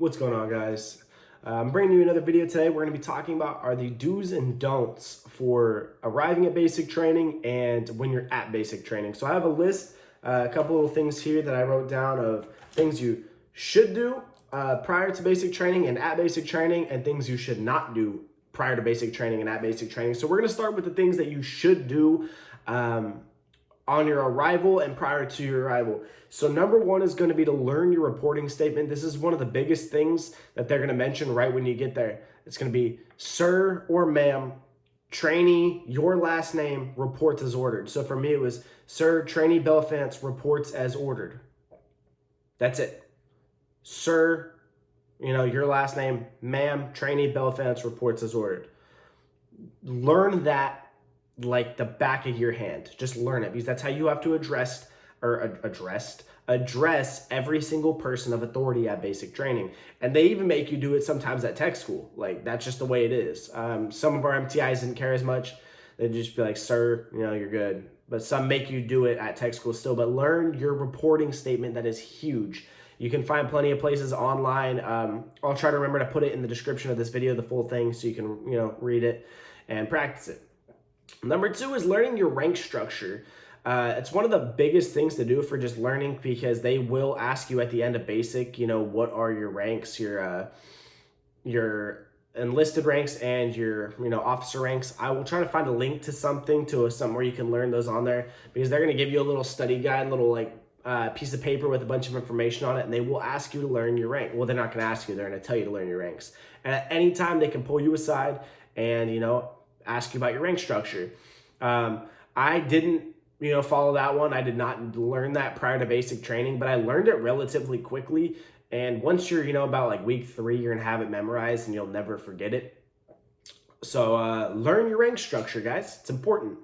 What's going on, guys? I'm bringing you another video today. We're going to be talking about are the do's and don'ts for arriving at basic training and when you're at basic training. So I have a list, a couple little things here that I wrote down of things you should do prior to basic training and at basic training, and things you should not do prior to basic training and at basic training. So we're going to start with the things that you should do on your arrival and prior to your arrival. So number one is going to be to learn your reporting statement. This is one of the biggest things that they're going to mention right when you get there. It's going to be sir or ma'am, trainee, your last name, reports as ordered. So for me, it was sir, trainee Belfance, reports as ordered. That's it. Sir, your last name, ma'am, trainee Belfance, reports as ordered. Learn that like the back of your hand. Just learn it, because that's how you have to address every single person of authority at basic training. And they even make you do it sometimes at tech school. Like, that's just the way it is. Some of our MTIs didn't care as much. They'd just be like, sir, you're good. But some make you do it at tech school still. But learn your reporting statement. That is huge. You can find plenty of places online. I'll try to remember to put it in the description of this video, the full thing, so you can read it and practice it. Number two is learning your rank structure. It's one of the biggest things to do for just learning, because they will ask you at the end of basic, what are your ranks, your enlisted ranks and your, officer ranks. I will try to find a link to something where you can learn those on there, because they're going to give you a little study guide, little piece of paper with a bunch of information on it, and they will ask you to learn your rank. Well, they're not going to ask you, they're going to tell you to learn your ranks. And at any time they can pull you aside and, ask you about your rank structure. I didn't, follow that one. I did not learn that prior to basic training, but I learned it relatively quickly. And once you're, about like week 3, you're gonna have it memorized and you'll never forget it. So learn your rank structure, guys. It's important.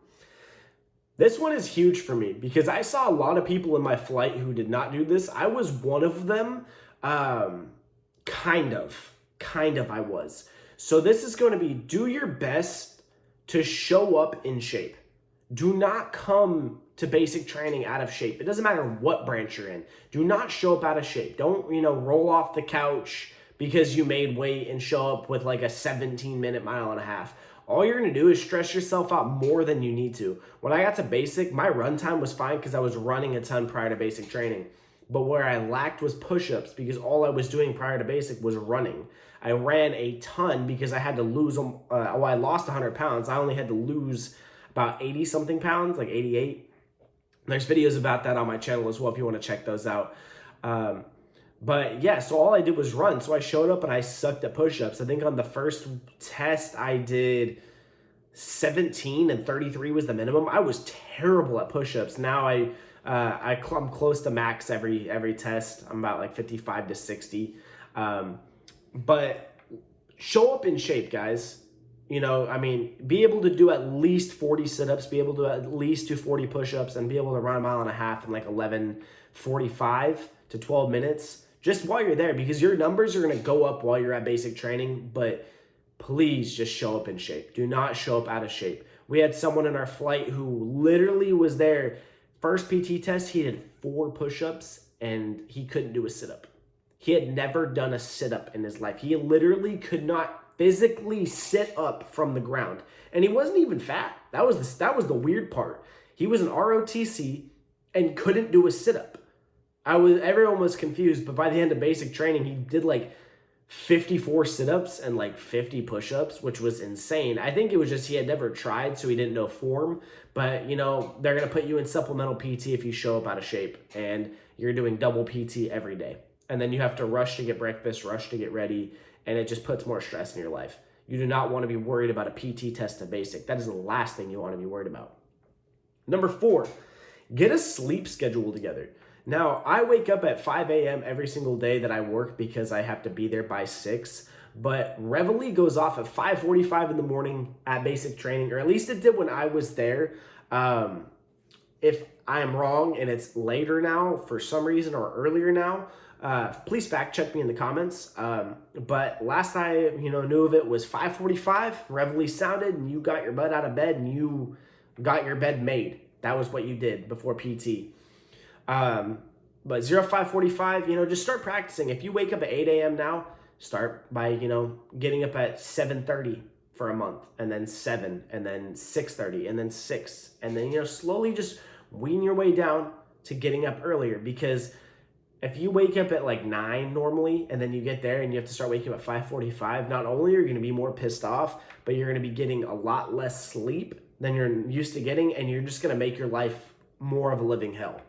This one is huge for me because I saw a lot of people in my flight who did not do this. I was one of them. Kind of I was. So this is going to be, do your best to show up in shape. Do not come to basic training out of shape. It doesn't matter what branch you're in. Do not show up out of shape. Don't, roll off the couch because you made weight and show up with like a 17-minute mile and a half. All you're going to do is stress yourself out more than you need to. When I got to basic, my run time was fine because I was running a ton prior to basic training. But where I lacked was push-ups, because all I was doing prior to basic was running. I ran a ton because I had to lose, I lost 100 pounds. I only had to lose about 80 something pounds, like 88. There's videos about that on my channel as well if you want to check those out. But yeah, so all I did was run. So I showed up and I sucked at push-ups. I think on the first test I did 17 and 33 was the minimum. I was terrible at push-ups. Now I'm close to max every test. I'm about like 55 to 60. But show up in shape, guys. Be able to do at least 40 sit-ups, be able to at least do 40 push-ups, and be able to run a mile and a half in like 11:45 to 12 minutes just while you're there, because your numbers are going to go up while you're at basic training. But please just show up in shape. Do not show up out of shape. We had someone in our flight who literally was there. First PT test, he did 4 push-ups and he couldn't do a sit-up. He had never done a sit-up in his life. He literally could not physically sit up from the ground. And he wasn't even fat. That was the weird part. He was an ROTC and couldn't do a sit-up. Everyone was confused, but by the end of basic training, he did like 54 sit-ups and like 50 push-ups, which was insane. I think it was just he had never tried, so he didn't know form. But, they're going to put you in supplemental PT if you show up out of shape, and you're doing double PT every day. And then you have to rush to get breakfast, rush to get ready, and it just puts more stress in your life. You do not want to be worried about a PT test of basic. That is the last thing you want to be worried about. Number 4, get a sleep schedule together. Now, I wake up at 5 a.m. every single day that I work because I have to be there by 6. But Reveille goes off at 5:45 in the morning at basic training, or at least it did when I was there. If I am wrong and it's later now for some reason, or earlier now, please fact check me in the comments. But last I knew of it was 5:45. Reveille sounded and you got your butt out of bed and you got your bed made. That was what you did before PT. But 05:45, just start practicing. If you wake up at 8 a.m. now, start by, getting up at 7:30 for a month, and then 7, and then 6:30, and then 6. And then, slowly just wean your way down to getting up earlier. Because if you wake up at like 9 normally, and then you get there and you have to start waking up at 5:45, not only are you going to be more pissed off, but you're going to be getting a lot less sleep than you're used to getting, and you're just going to make your life more of a living hell.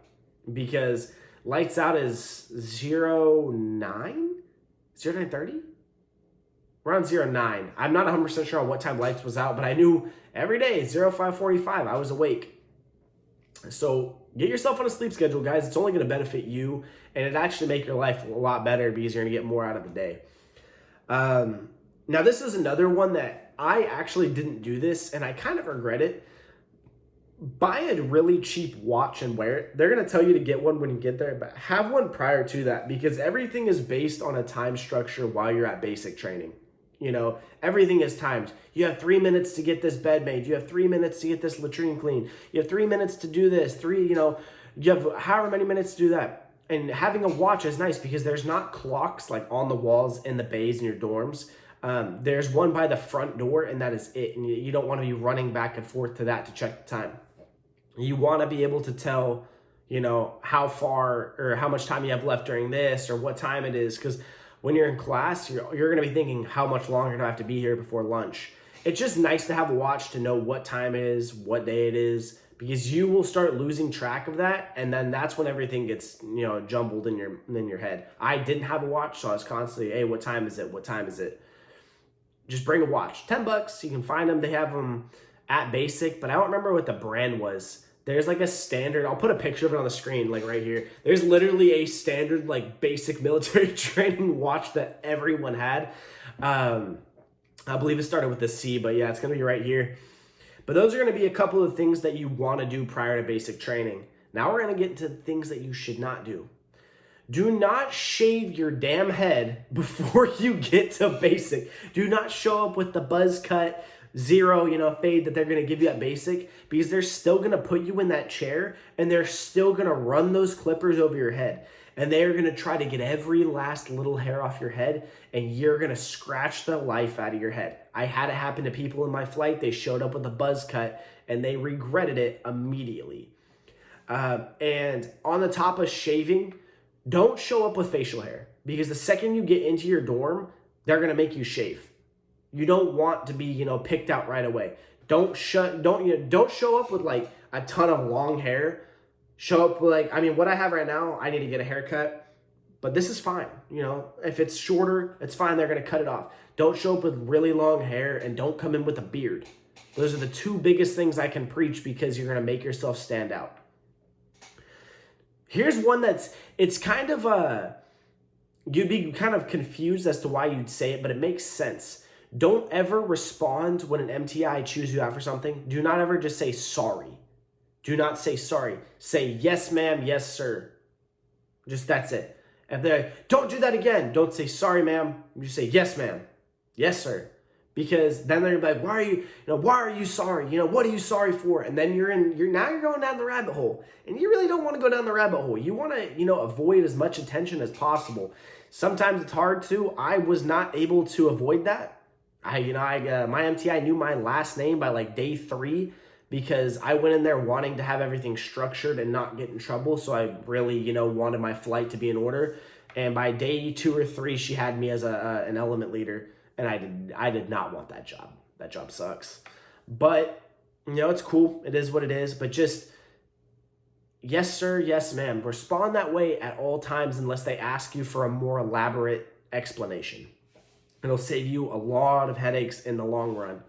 Because lights out is 09:30? Around 09. I'm not 100% sure on what time lights was out, but I knew every day, 05:45, I was awake. So get yourself on a sleep schedule, guys. It's only going to benefit you, and it actually make your life a lot better because you're going to get more out of the day. Now, this is another one that I actually didn't do this, and I kind of regret it. Buy a really cheap watch and wear it. They're going to tell you to get one when you get there, but have one prior to that, because everything is based on a time structure while you're at basic training. Everything is timed. You have 3 minutes to get this bed made. You have 3 minutes to get this latrine clean. You have 3 minutes to do this. You have however many minutes to do that. And having a watch is nice because there's not clocks like on the walls in the bays in your dorms. There's one by the front door, and that is it. And you don't want to be running back and forth to that to check the time. You want to be able to tell, how far or how much time you have left during this or what time it is. Because when you're in class, you're going to be thinking, how much longer do I have to be here before lunch? It's just nice to have a watch to know what time it is, what day it is, because you will start losing track of that. And then that's when everything gets, jumbled in your head. I didn't have a watch, so I was constantly, hey, what time is it? What time is it? Just bring a watch. $10. You can find them. They have them at Basic, but I don't remember what the brand was. There's like a standard, I'll put a picture of it on the screen, like right here. There's literally a standard like basic military training watch that everyone had. I believe it started with a C, but yeah, it's gonna be right here. But those are gonna be a couple of things that you wanna do prior to basic training. Now we're gonna get into things that you should not do. Do not shave your damn head before you get to basic. Do not show up with the buzz cut, zero, fade that they're going to give you at basic, because they're still going to put you in that chair and they're still going to run those clippers over your head. And they're going to try to get every last little hair off your head, and you're going to scratch the life out of your head. I had it happen to people in my flight. They showed up with a buzz cut and they regretted it immediately. And on the top of shaving, don't show up with facial hair, because the second you get into your dorm, they're going to make you shave. You don't want to be, picked out right away. Don't show up with like a ton of long hair. Show up with what I have right now, I need to get a haircut, but this is fine. If it's shorter, it's fine. They're going to cut it off. Don't show up with really long hair, and don't come in with a beard. Those are the two biggest things I can preach, because you're going to make yourself stand out. Here's one it's kind of you'd be kind of confused as to why you'd say it, but it makes sense. Don't ever respond when an MTI chews you out for something. Do not ever just say sorry. Do not say sorry. Say yes, ma'am, yes, sir. That's it. If they don't do that again, don't say sorry, ma'am. You say yes, ma'am, yes, sir. Because then they're like, why are you sorry? What are you sorry for? And then you're going down the rabbit hole. And you really don't want to go down the rabbit hole. You want to, avoid as much attention as possible. Sometimes it's hard to. I was not able to avoid that. My MTI knew my last name by like day 3, because I went in there wanting to have everything structured and not get in trouble. So I really, wanted my flight to be in order. And by day 2 or 3, she had me as an element leader. And I did not want that job. That job sucks. But, it's cool. It is what it is. But just, yes, sir, yes, ma'am. Respond that way at all times unless they ask you for a more elaborate explanation. It'll save you a lot of headaches in the long run.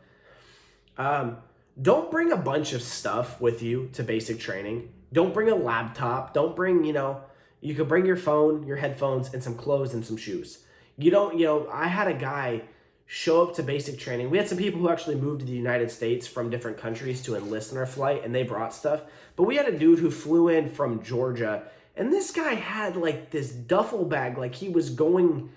Don't bring a bunch of stuff with you to basic training. Don't bring a laptop. Don't bring, you could bring your phone, your headphones, and some clothes and some shoes. I had a guy show up to basic training. We had some people who actually moved to the United States from different countries to enlist in our flight, and they brought stuff. But we had a dude who flew in from Georgia, and this guy had like this duffel bag, like he was going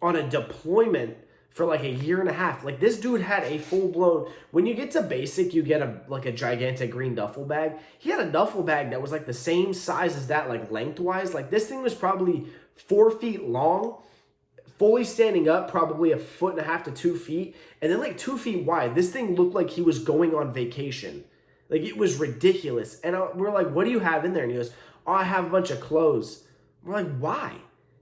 on a deployment for like a year and a half. Like this dude had a full blown, when you get to basic, you get a gigantic green duffel bag. He had a duffel bag that was like the same size as that, like lengthwise. Like this thing was probably 4 feet long, fully standing up, probably 1.5 to 2 feet, and then like 2 feet wide. This thing looked like he was going on vacation. Like it was ridiculous. And we're like, what do you have in there? And he goes, oh, I have a bunch of clothes. We're like, why?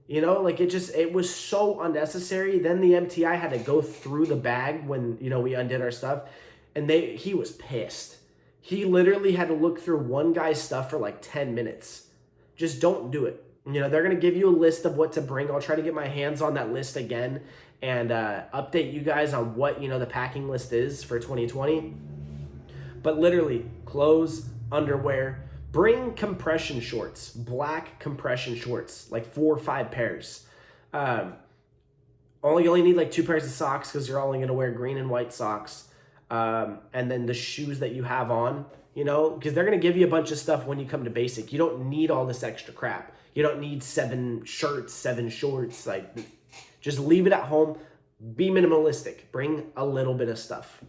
You know, like it was so unnecessary. Then the MTI had to go through the bag when, you know, we undid our stuff, and he was pissed. He literally had to look through one guy's stuff for like 10 minutes. Just don't do it. You know, they're going to give you a list of what to bring. I'll try to get my hands on that list again and update you guys on what, you know, the packing list is for 2020. But literally, clothes, underwear. Bring compression shorts, black compression shorts, like 4 or 5 pairs. You only need like 2 pairs of socks because you're only going to wear green and white socks. And then the shoes that you have on, you know, because they're going to give you a bunch of stuff when you come to basic. You don't need all this extra crap. You don't need 7 shirts, 7 shorts. Like, just leave it at home. Be minimalistic. Bring a little bit of stuff.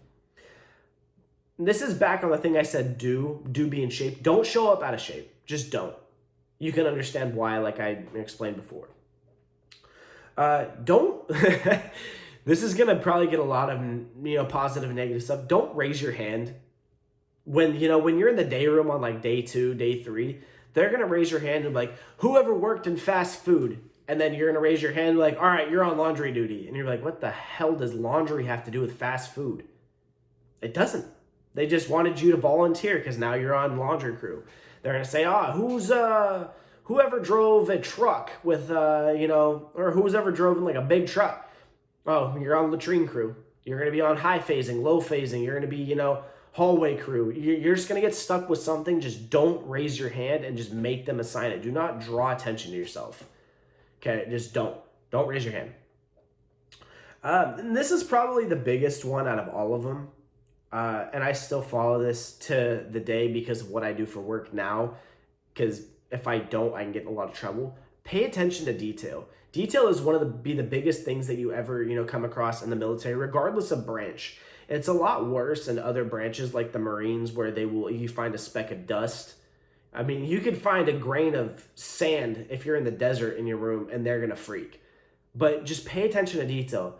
This is back on the thing I said, do be in shape. Don't show up out of shape. Just don't. You can understand why, like I explained before. Don't, this is going to probably get a lot of, you know, positive and negative stuff. Don't raise your hand. When you're in the day room on like day 2, day 3, they're going to raise your hand and be like, whoever worked in fast food. And then you're going to raise your hand like, all right, you're on laundry duty. And you're like, what the hell does laundry have to do with fast food? It doesn't. They just wanted you to volunteer because now you're on laundry crew. They're going to say, whoever drove a truck with, or who's ever drove in like a big truck. Oh, you're on latrine crew. You're going to be on high phasing, low phasing. You're going to be, hallway crew. You're just going to get stuck with something. Just don't raise your hand and just make them assign it. Do not draw attention to yourself. Okay, just don't. Don't raise your hand. And this is probably the biggest one out of all of them. And I still follow this to the day because of what I do for work now. Because if I don't, I can get in a lot of trouble. Pay attention to detail. Detail is one of the biggest things that you ever, come across in the military, regardless of branch. It's a lot worse in other branches like the Marines where you find a speck of dust. I mean, you could find a grain of sand if you're in the desert in your room and they're going to freak. But just pay attention to detail.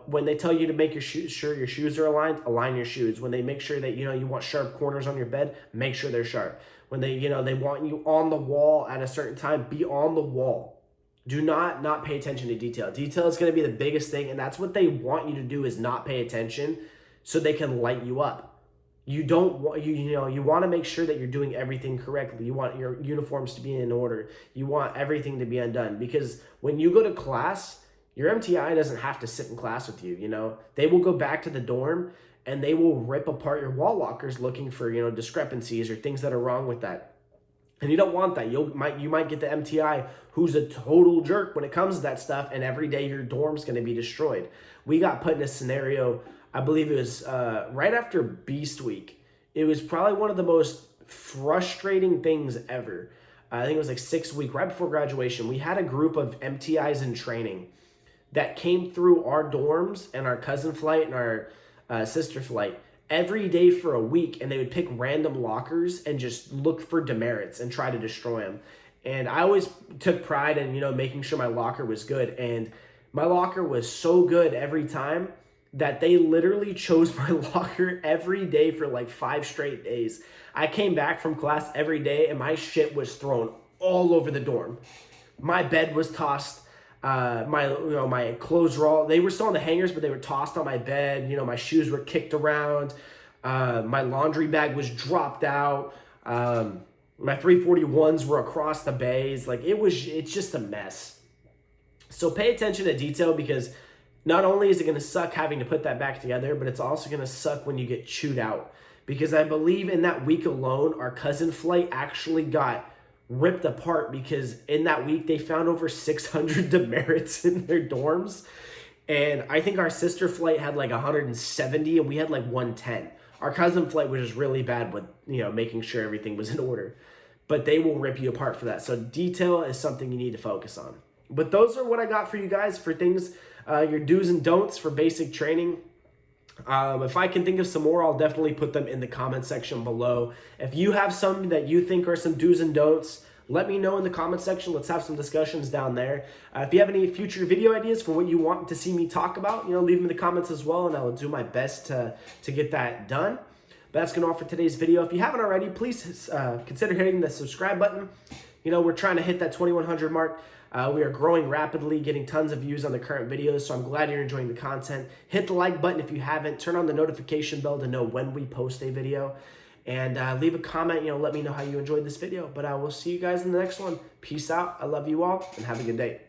When they tell you to make sure your shoes are aligned, align your shoes. When they make sure that, you want sharp corners on your bed, make sure they're sharp. When they want you on the wall at a certain time, be on the wall. Do not pay attention to detail. Detail is going to be the biggest thing, and that's what they want you to do is not pay attention so they can light you up. You want to make sure that you're doing everything correctly. You want your uniforms to be in order. You want everything to be undone because when you go to class, your MTI doesn't have to sit in class with you, They will go back to the dorm and they will rip apart your wall lockers looking for, discrepancies or things that are wrong with that. And you don't want that. You might get the MTI who's a total jerk when it comes to that stuff, and every day your dorm's going to be destroyed. We got put in a scenario, I believe it was right after Beast Week. It was probably one of the most frustrating things ever. I think it was like 6th week, right before graduation. We had a group of MTIs in training that came through our dorms and our cousin flight and our sister flight every day for a week, and they would pick random lockers and just look for demerits and try to destroy them. And I always took pride in, making sure my locker was good. And my locker was so good every time that they literally chose my locker every day for like 5 straight days. I came back from class every day and my shit was thrown all over the dorm. My bed was tossed. My clothes they were still on the hangers, but they were tossed on my bed. My shoes were kicked around. My laundry bag was dropped out. My 341s were across the bays. It's just a mess. So pay attention to detail because not only is it going to suck having to put that back together, but it's also going to suck when you get chewed out. Because I believe in that week alone, our cousin flight actually got ripped apart because in that week they found over 600 demerits in their dorms, and I think our sister flight had like 170 and we had like 110. Our cousin flight was just really bad with making sure everything was in order, but they will rip you apart for that. So detail is something you need to focus on. But those are what I got for you guys for things, your do's and don'ts for basic training. If I can think of some more, I'll definitely put them in the comment section below. If you have some that you think are some do's and don'ts, let me know in the comment section. Let's have some discussions down there. If you have any future video ideas for what you want to see me talk about, leave them in the comments as well, and I will do my best to get that done. But that's going to all for today's video. If you haven't already, please consider hitting the subscribe button. We're trying to hit that 2,100 mark. We are growing rapidly, getting tons of views on the current videos, so I'm glad you're enjoying the content. Hit the like button if you haven't. Turn on the notification bell to know when we post a video. And leave a comment, let me know how you enjoyed this video. But I will see you guys in the next one. Peace out. I love you all, and have a good day.